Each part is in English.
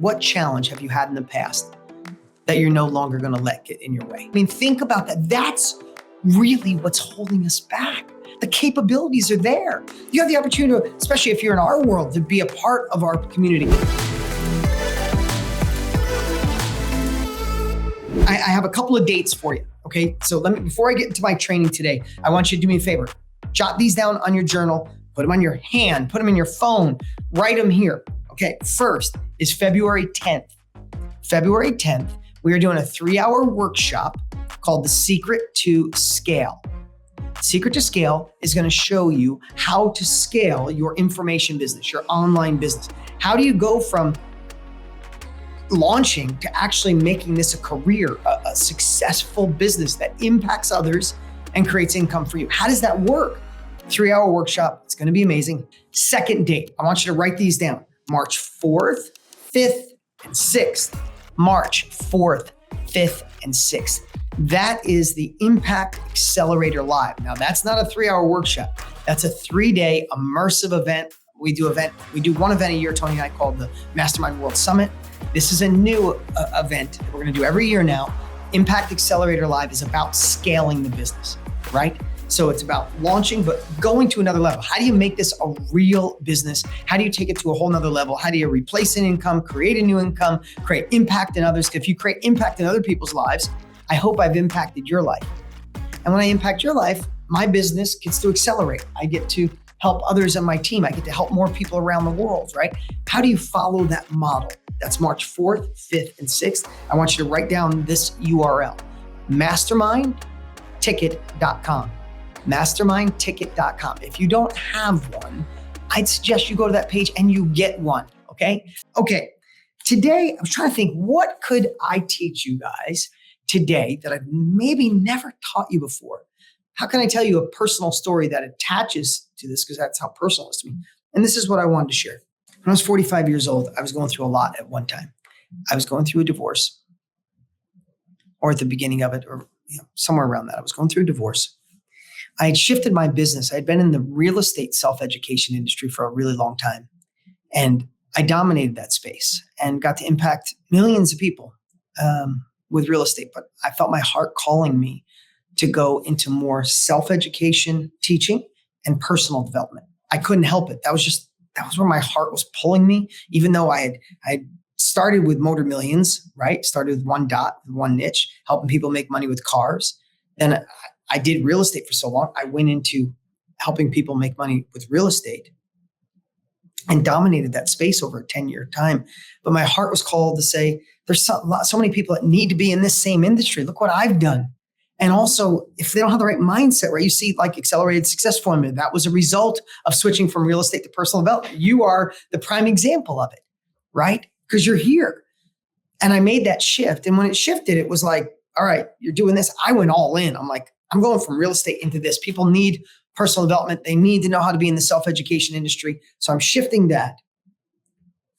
What challenge have you had in the past that you're no longer going to let get in your way? I mean, think about that. That's really what's holding us back. The capabilities are there. You have the opportunity, especially if you're in our world, to be a part of our community. I have a couple of dates for you. Okay, so before I get into my training today, I want you to do me a favor. Jot these down on your journal, put them on your hand, put them in your phone, write them here. Okay, first is February 10th. February 10th, we are doing a 3-hour workshop called The Secret to Scale. Secret to Scale is going to show you how to scale your information business, your online business. How do you go from launching to actually making this a career, a successful business that impacts others and creates income for you? How does that work? 3-hour workshop. It's going to be amazing. Second date. I want you to write these down. March 4th, 5th, and 6th. March 4th, 5th, and 6th. That is the Impact Accelerator Live. Now, that's not a 3-hour workshop. That's a 3-day immersive event. We do one event a year, Tony and I, called the Mastermind World Summit. This is a new event we're going to do every year now. Impact Accelerator Live is about scaling the business, right? So it's about launching, but going to another level. How do you make this a real business? How do you take it to a whole nother level? How do you replace an income, create a new income, create impact in others? If you create impact in other people's lives, I hope I've impacted your life. And when I impact your life, my business gets to accelerate. I get to help others on my team. I get to help more people around the world, right? How do you follow that model? That's March 4th, 5th, and 6th. I want you to write down this URL, mastermindticket.com. mastermindticket.com. If you don't have one, I'd suggest you go to that page and you get one, okay? Okay, today I was trying to think, what could I teach you guys today that I've maybe never taught you before? How can I tell you a personal story that attaches to this? Because that's how personal it is to me. And this is what I wanted to share. When I was 45 years old, I was going through a lot at one time. I was going through a divorce, or at the beginning of it, or somewhere around that. I was going through a divorce. I had shifted my business. I had been in the real estate self-education industry for a really long time. And I dominated that space and got to impact millions of people with real estate. But I felt my heart calling me to go into more self-education, teaching, and personal development. I couldn't help it. That was where my heart was pulling me, even though I had started with Motor Millions, right? Started with one niche, helping people make money with cars. Then I did real estate for so long. I went into helping people make money with real estate and dominated that space over a 10-year time. But my heart was called to say, there's so many people that need to be in this same industry. Look what I've done. And also, if they don't have the right mindset, right? You see like Accelerated Success Formula, that was a result of switching from real estate to personal development. You are the prime example of it, right? Because you're here. And I made that shift. And when it shifted, it was like, all right, you're doing this. I went all in. I'm like, I'm going from real estate into this. People need personal development. They need to know how to be in the self-education industry. So I'm shifting that.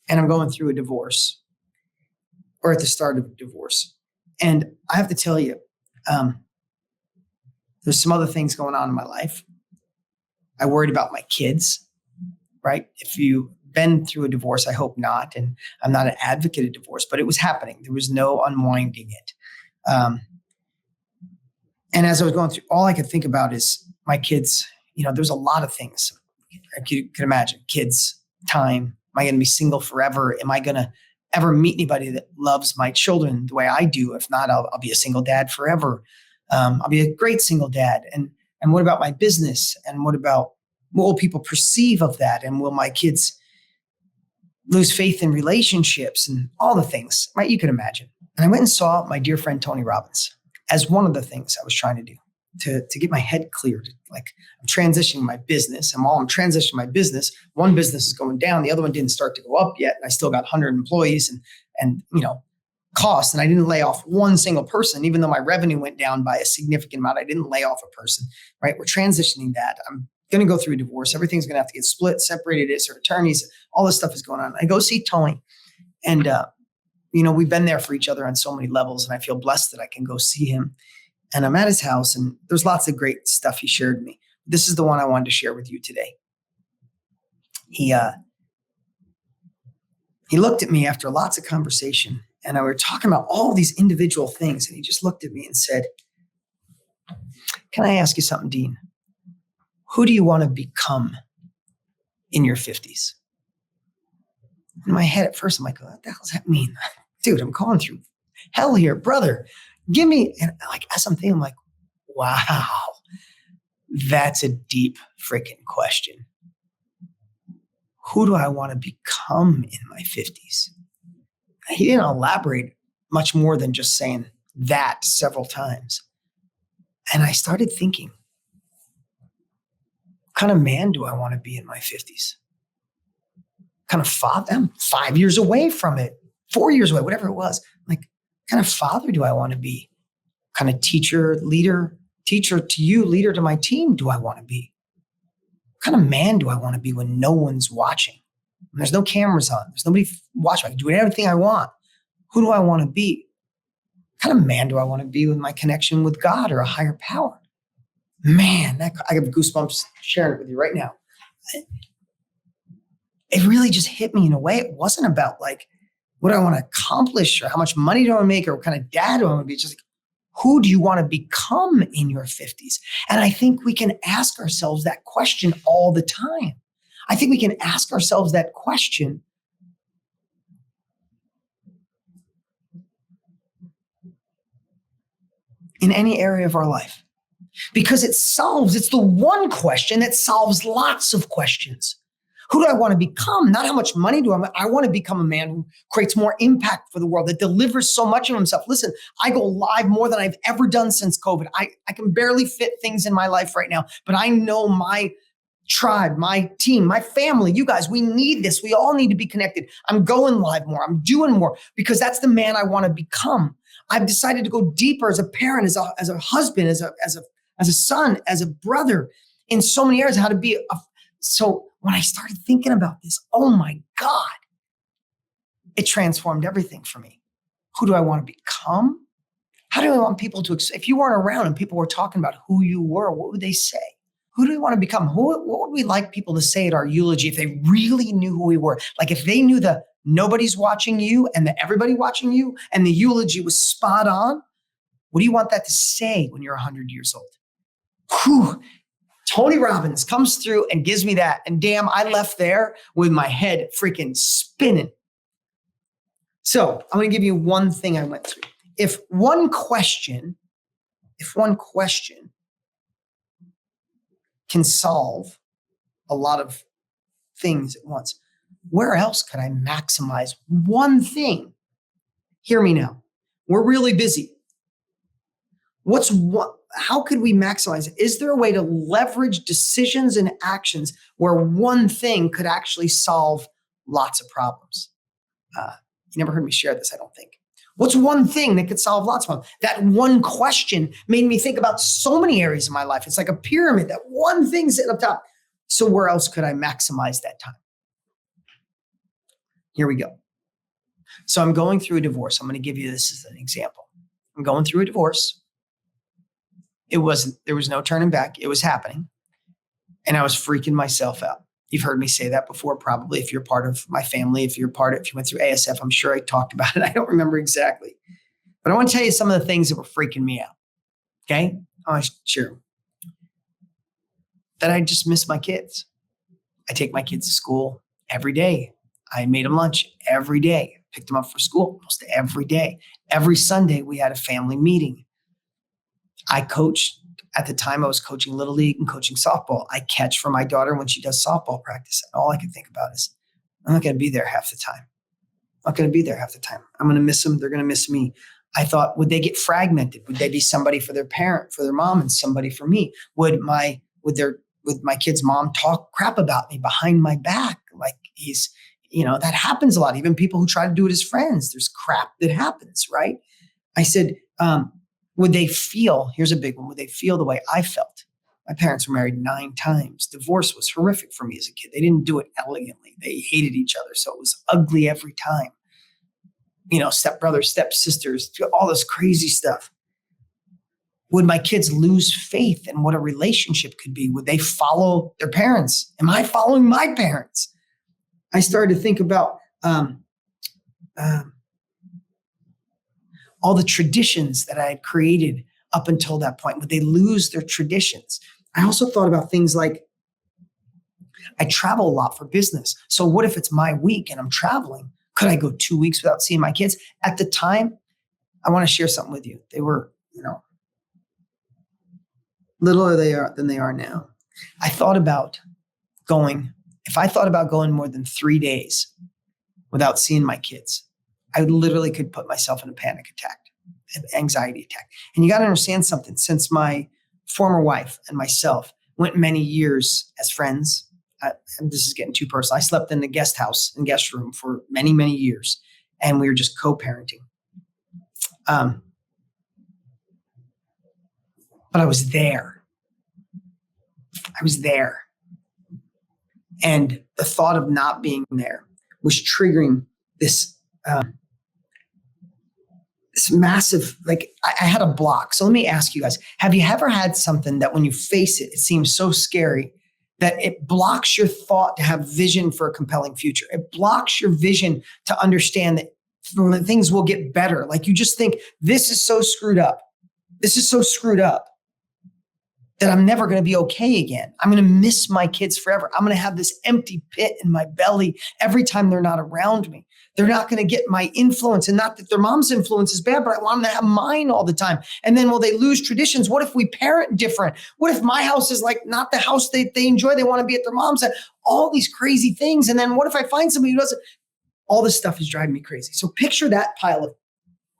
And I'm going through a divorce, or at the start of a divorce. And I have to tell you, there's some other things going on in my life. I worried about my kids, right? If you've been through a divorce, I hope not. And I'm not an advocate of divorce, but it was happening. There was no unwinding it. And as I was going through, all I could think about is my kids. There's a lot of things you can imagine. Kids, time. Am I going to be single forever? Am I going to ever meet anybody that loves my children the way I do? If not, I'll be a single dad forever. I'll be a great single dad. And what about my business? And what will people perceive of that? And will my kids lose faith in relationships and all the things, right? You can imagine. And I went and saw my dear friend, Tony Robbins, as one of the things I was trying to do to get my head cleared. Like, I'm transitioning my business. And while I'm transitioning my business, one business is going down. The other one didn't start to go up yet. And I still got 100 employees and costs. And I didn't lay off one single person, even though my revenue went down by a significant amount. I didn't lay off a person, right? We're transitioning that. I'm going to go through a divorce. Everything's going to have to get split, separated. It's our attorneys. All this stuff is going on. I go see Tony, and we've been there for each other on so many levels, and I feel blessed that I can go see him. And I'm at his house, and there's lots of great stuff he shared with me. This is the one I wanted to share with you today. He he looked at me after lots of conversation, and we were talking about all these individual things. And he just looked at me and said, "Can I ask you something, Dean? Who do you want to become in your 50s?" In my head at first, I'm like, what the hell does that mean? Dude, I'm going through hell here, brother. Give me, and like, as I'm thinking, I'm like, wow, that's a deep freaking question. Who do I want to become in my 50s? He didn't elaborate much more than just saying that several times. And I started thinking, what kind of man do I want to be in my 50s? Kind of father, I'm 5 years away from it, 4 years away, whatever it was. Like, what kind of father do I want to be? What kind of teacher, leader, teacher to you, leader to my team do I want to be? What kind of man do I want to be when no one's watching? When there's no cameras on, there's nobody watching. I can do everything I want. Who do I want to be? What kind of man do I want to be with my connection with God or a higher power? Man, I have goosebumps sharing it with you right now. It really just hit me in a way. It wasn't about like, what do I want to accomplish or how much money do I want to make or what kind of dad do I want to be? It's just like, who do you want to become in your 50s? And I think we can ask ourselves that question all the time. I think we can ask ourselves that question in any area of our life because it's the one question that solves lots of questions. Who do I want to become? Not how much money do I want to become a man who creates more impact for the world, that delivers so much of himself. Listen, I go live more than I've ever done since COVID. I can barely fit things in my life right now, but I know my tribe, my team, my family, you guys, we need this. We all need to be connected. I'm going live more. I'm doing more because that's the man I want to become. I've decided to go deeper as a parent, as a husband, as a son, as a brother in so many areas, how to be so when I started thinking about this, oh my God, it transformed everything for me. Who do I want to become? How do I want people to, if you weren't around and people were talking about who you were, what would they say? Who do we want to become? What would we like people to say at our eulogy if they really knew who we were? Like if they knew the nobody's watching you and the everybody watching you and the eulogy was spot on, what do you want that to say when you're 100 years old? Whew. Tony Robbins comes through and gives me that. And damn, I left there with my head freaking spinning. So I'm going to give you one thing I went through. If one question can solve a lot of things at once, where else could I maximize one thing? Hear me now. We're really busy. How could we maximize it? Is there a way to leverage decisions and actions where one thing could actually solve lots of problems? You never heard me share this, I don't think. What's one thing that could solve lots of problems? That one question made me think about so many areas of my life. It's like a pyramid, that one thing sitting up top. So where else could I maximize that time? Here we go. So I'm going through a divorce. I'm going to give you this as an example. I'm going through a divorce. There was no turning back. It was happening. And I was freaking myself out. You've heard me say that before, probably, if you're part of my family, if you went through ASF, I'm sure I talked about it. I don't remember exactly. But I want to tell you some of the things that were freaking me out. Okay? I want to share them. That I just miss my kids. I take my kids to school every day. I made them lunch every day. Picked them up for school almost every day. Every Sunday, we had a family meeting. I coached. At the time, I was coaching Little League and coaching softball. I catch for my daughter when she does softball practice. And all I can think about is, I'm not going to be there half the time. I'm not going to be there half the time. I'm going to miss them. They're going to miss me. I thought, would they get fragmented? Would they be somebody for their parent, for their mom, and somebody for me? Would my kid's mom talk crap about me behind my back? Like that happens a lot. Even people who try to do it as friends, there's crap that happens, right? I said, would they feel, here's a big one, would they feel the way I felt? My parents were married 9 times. Divorce was horrific for me as a kid. They didn't do it elegantly. They hated each other. So it was ugly every time. Stepbrothers, stepsisters, all this crazy stuff. Would my kids lose faith in what a relationship could be? Would they follow their parents? Am I following my parents? I started to think about um, all the traditions that I had created up until that point? Would they lose their traditions? I also thought about things like I travel a lot for business. So what if it's my week and I'm traveling? Could I go 2 weeks without seeing my kids? At the time, I want to share something with you. They were, littler than they are now. I thought about if I thought about going more than 3 days without seeing my kids, I literally could put myself in a panic attack, an anxiety attack. And you got to understand something. Since my former wife and myself went many years as friends, and this is getting too personal. I slept in the guest house and guest room for many, many years, and we were just co-parenting. But I was there. And the thought of not being there was triggering this massive, I had a block. So let me ask you guys, have you ever had something that when you face it, it seems so scary that it blocks your thought to have vision for a compelling future? It blocks your vision to understand that things will get better. Like you just think, this is so screwed up. This is so screwed up that I'm never going to be okay again. I'm going to miss my kids forever. I'm going to have this empty pit in my belly every time they're not around me. They're not going to get my influence, and not that their mom's influence is bad, but I want them to have mine all the time. And then will they lose traditions? What if we parent different? What if my house is like not the house they enjoy? They want to be at their mom's house. All these crazy things. And then what if I find somebody who doesn't? All this stuff is driving me crazy. So picture that pile of,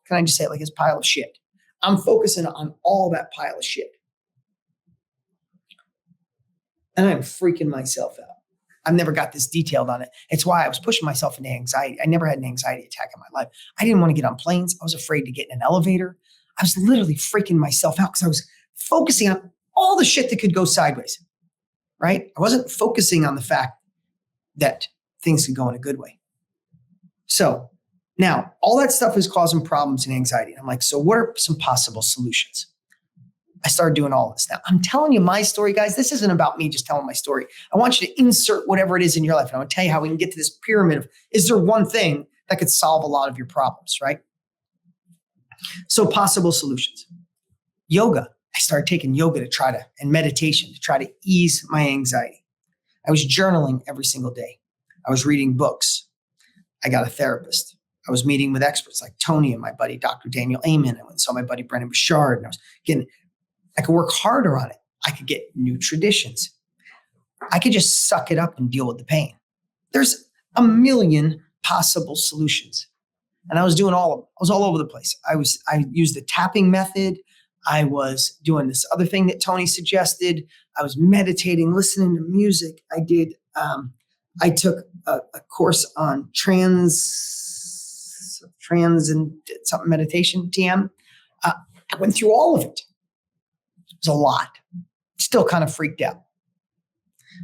can I just say it like this pile of shit? I'm focusing on all that pile of shit. And I'm freaking myself out. I've never got this detailed on it. It's why I was pushing myself into anxiety. I never had an anxiety attack in my life. I didn't want to get on planes. I was afraid to get in an elevator. I was literally freaking myself out because I was focusing on all the shit that could go sideways, right? I wasn't focusing on the fact that things could go in a good way. So now all that stuff is causing problems and anxiety. And I'm like, so what are some possible solutions? I started doing all this. Now, I'm telling you my story, guys. This isn't about me just telling my story. I want you to insert whatever it is in your life. And I'm going to tell you how we can get to this pyramid of, is there one thing that could solve a lot of your problems, right? So possible solutions. Yoga. I started taking yoga and meditation to try to ease my anxiety. I was journaling every single day. I was reading books. I got a therapist. I was meeting with experts like Tony and my buddy, Dr. Daniel Amen. I went and saw my buddy, Brendan Bouchard, and I could work harder on it. I could get new traditions. I could just suck it up and deal with the pain. There's a million possible solutions. And I was doing all of them. I was all over the place. I used the tapping method. I was doing this other thing that Tony suggested. I was meditating, listening to music. I took a course on trans and something meditation, TM. I went through all of it. It was a lot. Still kind of freaked out.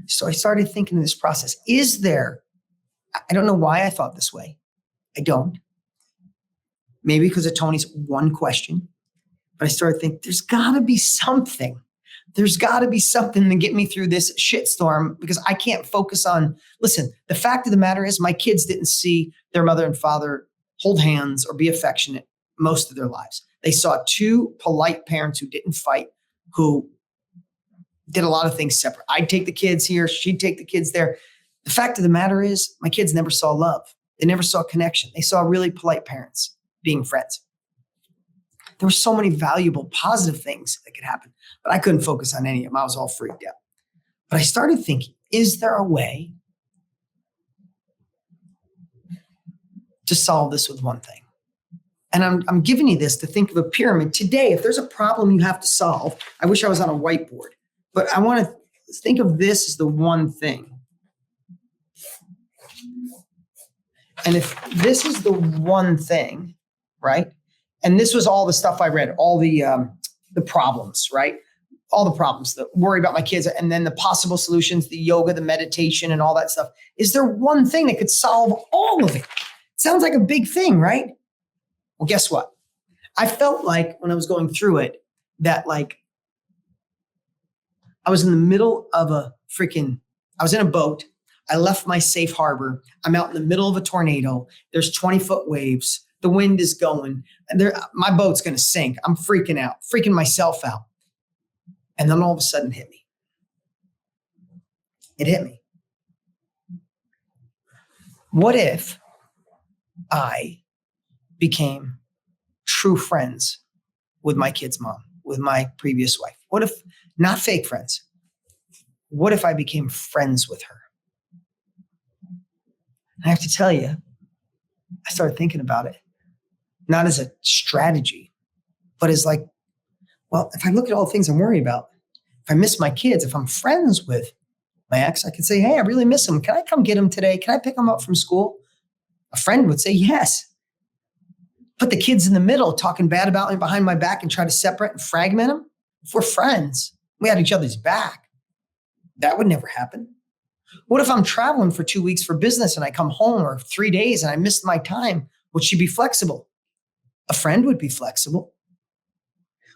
So I started thinking in this process, I don't know why I thought this way. I don't. Maybe because of Tony's one question. But I started thinking, there's got to be something. There's got to be something to get me through this shitstorm, because I can't focus on, listen, the fact of the matter is my kids didn't see their mother and father hold hands or be affectionate most of their lives. They saw two polite parents who didn't fight, who did a lot of things separate. I'd take the kids here. She'd take the kids there. The fact of the matter is my kids never saw love. They never saw connection. They saw really polite parents being friends. There were so many valuable, positive things that could happen, but I couldn't focus on any of them. I was all freaked out. But I started thinking, is there a way to solve this with one thing? And I'm giving you this to think of a pyramid. Today, if there's a problem you have to solve, I wish I was on a whiteboard, but I want to think of this as the one thing. And if this is the one thing, right? And this was all the stuff I read, all the problems, right? All the problems, the worry about my kids, and then the possible solutions, the yoga, the meditation, and all that stuff. Is there one thing that could solve all of it? Sounds like a big thing, right? Well, guess what? I felt like when I was going through it that I was in the middle of I was in a boat. I left my safe harbor. I'm out in the middle of a tornado. There's 20-foot waves. The wind is going. And my boat's going to sink. I'm freaking out, freaking myself out. And then all of a sudden it hit me. It hit me. What if I became true friends with my kid's mom, with my previous wife? What if, not fake friends, what if I became friends with her? I have to tell you, I started thinking about it, not as a strategy, but as like, well, if I look at all the things I'm worried about, if I miss my kids, if I'm friends with my ex, I could say, hey, I really miss him. Can I come get him today? Can I pick him up from school? A friend would say, yes. Put the kids in the middle, talking bad about me behind my back and try to separate and fragment them. If we're friends, we had each other's back. That would never happen. What if I'm traveling for 2 weeks for business and I come home, or 3 days and I missed my time? Would she be flexible? A friend would be flexible.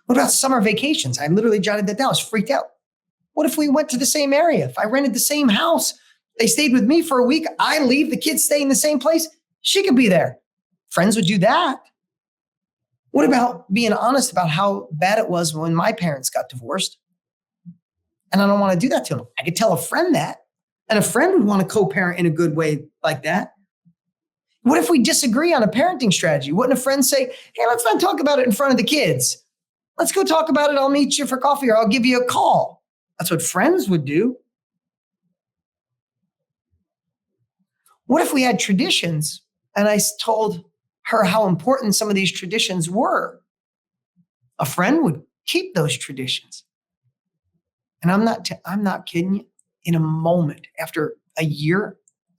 What about summer vacations? I literally jotted that down. I was freaked out. What if we went to the same area? If I rented the same house, they stayed with me for a week, I leave, the kids stay in the same place, she could be there. Friends would do that. What about being honest about how bad it was when my parents got divorced? And I don't want to do that to them. I could tell a friend that, and a friend would want to co-parent in a good way like that. What if we disagree on a parenting strategy? Wouldn't a friend say, hey, let's not talk about it in front of the kids. Let's go talk about it. I'll meet you for coffee, or I'll give you a call. That's what friends would do. What if we had traditions and I told her how important some of these traditions were? A friend would keep those traditions. And I'm not kidding you. In a moment, after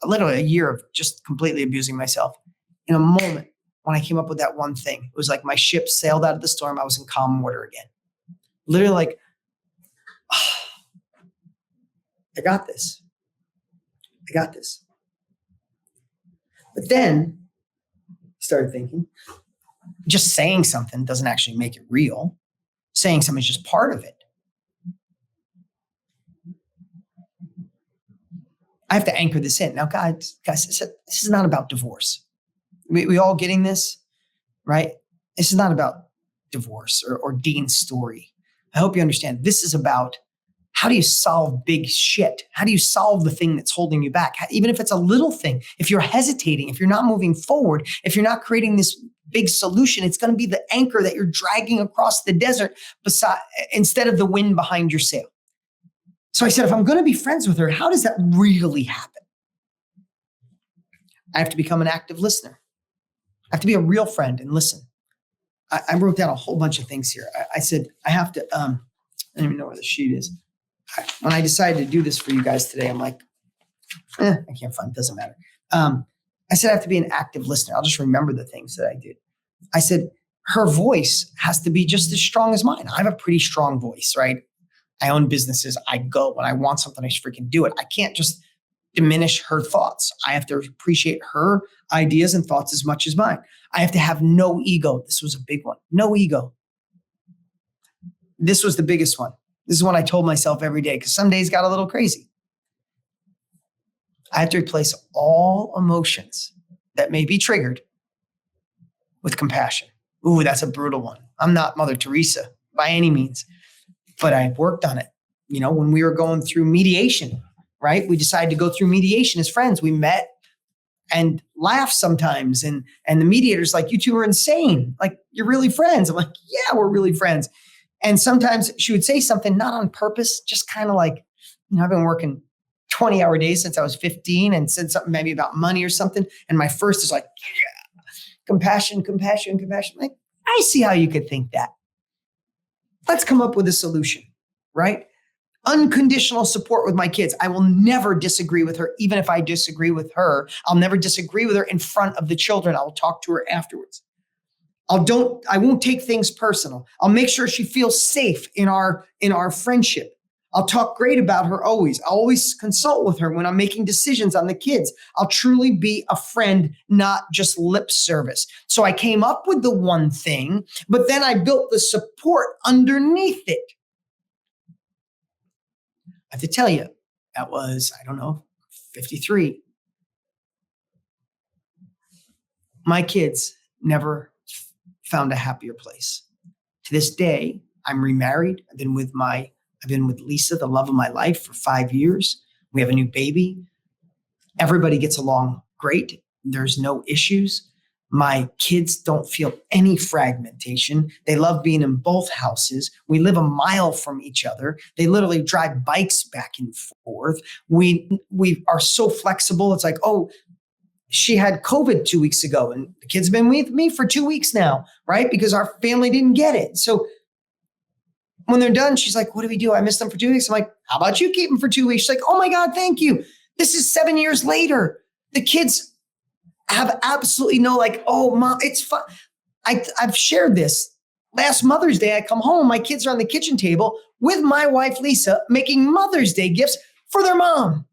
literally a year of just completely abusing myself, in a moment, when I came up with that one thing, it was like my ship sailed out of the storm. I was in calm water again. Literally like, I got this. I got this. But then I started thinking, just saying something doesn't actually make it real. Saying something is just part of it. I have to anchor this in. Now, guys, this is not about divorce. We all getting this, right? This is not about divorce or Dean's story. I hope you understand. This is about, how do you solve big shit? How do you solve the thing that's holding you back? Even if it's a little thing, if you're hesitating, if you're not moving forward, if you're not creating this big solution, it's going to be the anchor that you're dragging across the desert instead of the wind behind your sail. So I said, if I'm going to be friends with her, how does that really happen? I have to become an active listener. I have to be a real friend and listen. I wrote down a whole bunch of things here. I said, I have to, I don't even know where the sheet is. When I decided to do this for you guys today, I'm like, I can't find it, doesn't matter. I said, I have to be an active listener. I'll just remember the things that I did. I said, her voice has to be just as strong as mine. I have a pretty strong voice, right? I own businesses. I go when I want something, I just freaking do it. I can't just diminish her thoughts. I have to appreciate her ideas and thoughts as much as mine. I have to have no ego. This was a big one. No ego. This was the biggest one. This is what I told myself every day, because some days got a little crazy. I have to replace all emotions that may be triggered with compassion. Ooh, that's a brutal one. I'm not Mother Teresa by any means, but I worked on it. You know, when we were going through mediation, right? We decided to go through mediation as friends. We met and laughed sometimes. And the mediator's like, you two are insane. Like, you're really friends. I'm like, yeah, we're really friends. And sometimes she would say something not on purpose, just kind of like, you know, I've been working 20-hour days since I was 15 and said something maybe about money or something. And my first is like, yeah, compassion, compassion, compassion. Like, I see how you could think that. Let's come up with a solution, right? Unconditional support with my kids. I will never disagree with her. Even if I disagree with her, I'll never disagree with her in front of the children. I will talk to her afterwards. I won't take things personal. I'll make sure she feels safe in our friendship. I'll talk great about her always. I'll always consult with her when I'm making decisions on the kids. I'll truly be a friend, not just lip service. So I came up with the one thing, but then I built the support underneath it. I have to tell you, that was, I don't know, 53. My kids never found a happier place. To this day, I'm remarried. I've been with Lisa, the love of my life, for 5 years. We have a new baby. Everybody gets along great. There's no issues. My kids don't feel any fragmentation. They love being in both houses. We live a mile from each other. They literally drive bikes back and forth. We are so flexible. It's like, oh, she had COVID 2 weeks ago and the kids have been with me for 2 weeks now, right? Because our family didn't get it. So when they're done, she's like, what do we do? I missed them for 2 weeks. I'm like, how about you keep them for 2 weeks? She's like, oh my God, thank you. This is 7 years later. The kids have absolutely no oh, Mom, it's fun. I've shared this. Last Mother's Day, I come home, my kids are on the kitchen table with my wife, Lisa, making Mother's Day gifts for their mom.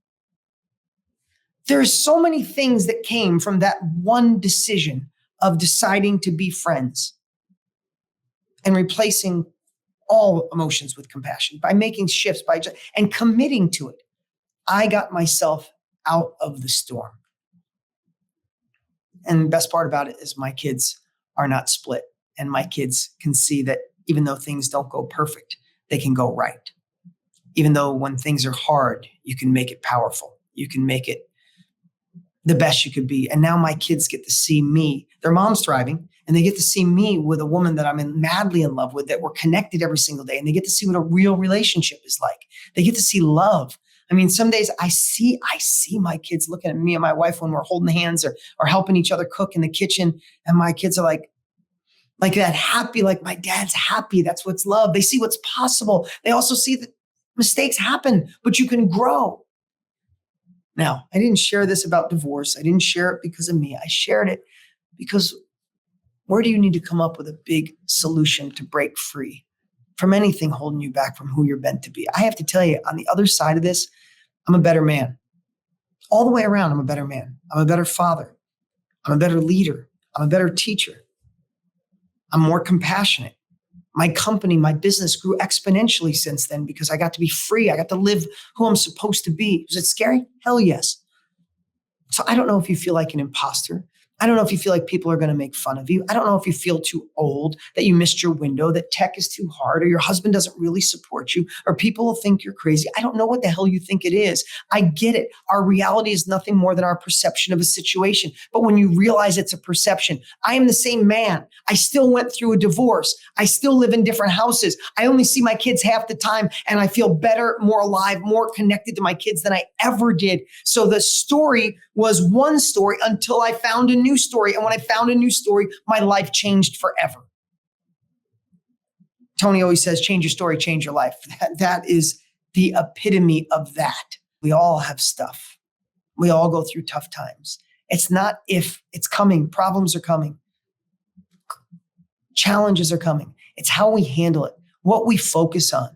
There's so many things that came from that one decision of deciding to be friends and replacing all emotions with compassion by making shifts and committing to it. I got myself out of the storm. And the best part about it is my kids are not split. And my kids can see that even though things don't go perfect, they can go right. Even though when things are hard, you can make it powerful. You can make it the best you could be. And now my kids get to see me. Their mom's thriving, and they get to see me with a woman that I'm madly in love with, that we're connected every single day. And they get to see what a real relationship is like. They get to see love. I mean, some days I see my kids looking at me and my wife when we're holding hands or helping each other cook in the kitchen. And my kids are like that happy, like my dad's happy. That's what's love. They see what's possible. They also see that mistakes happen, but you can grow. Now, I didn't share this about divorce. I didn't share it because of me. I shared it because where do you need to come up with a big solution to break free from anything holding you back from who you're meant to be? I have to tell you, on the other side of this, I'm a better man. All the way around, I'm a better man. I'm a better father. I'm a better leader. I'm a better teacher. I'm more compassionate. My company, my business grew exponentially since then because I got to be free. I got to live who I'm supposed to be. Was it scary? Hell yes. So I don't know if you feel like an imposter. I don't know if you feel like people are going to make fun of you. I don't know if you feel too old, that you missed your window, that tech is too hard, or your husband doesn't really support you, or people will think you're crazy. I don't know what the hell you think it is. I get it. Our reality is nothing more than our perception of a situation. But when you realize it's a perception, I am the same man. I still went through a divorce. I still live in different houses. I only see my kids half the time, and I feel better, more alive, more connected to my kids than I ever did. So the story was one story until I found a new story. And when I found a new story, my life changed forever. Tony always says, change your story, change your life. That is the epitome of that. We all have stuff. We all go through tough times. It's not if, it's coming. Problems are coming. Challenges are coming. It's how we handle it, what we focus on.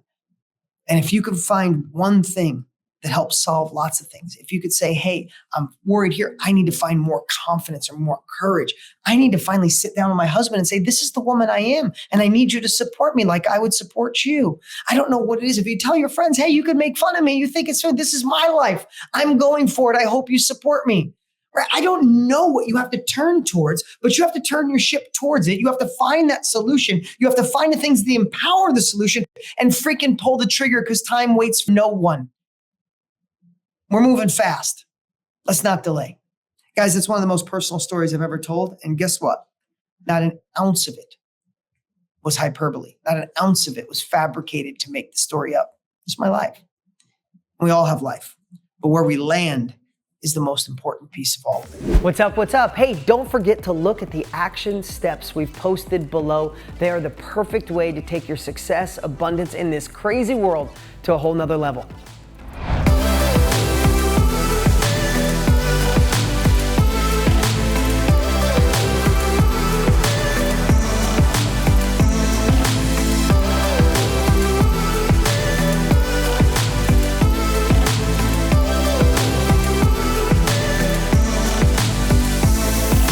And if you can find one thing that helps solve lots of things. If you could say, hey, I'm worried here. I need to find more confidence or more courage. I need to finally sit down with my husband and say, this is the woman I am. And I need you to support me like I would support you. I don't know what it is. If you tell your friends, hey, you could make fun of me. You think it's so, this is my life. I'm going for it. I hope you support me. Right? I don't know what you have to turn towards, but you have to turn your ship towards it. You have to find that solution. You have to find the things that empower the solution and freaking pull the trigger because time waits for no one. We're moving fast. Let's not delay. Guys, it's one of the most personal stories I've ever told. And guess what? Not an ounce of it was hyperbole. Not an ounce of it was fabricated to make the story up. It's my life. We all have life. But where we land is the most important piece of all of it. What's up? What's up? Hey, don't forget to look at the action steps we've posted below. They are the perfect way to take your success, abundance in this crazy world to a whole nother level.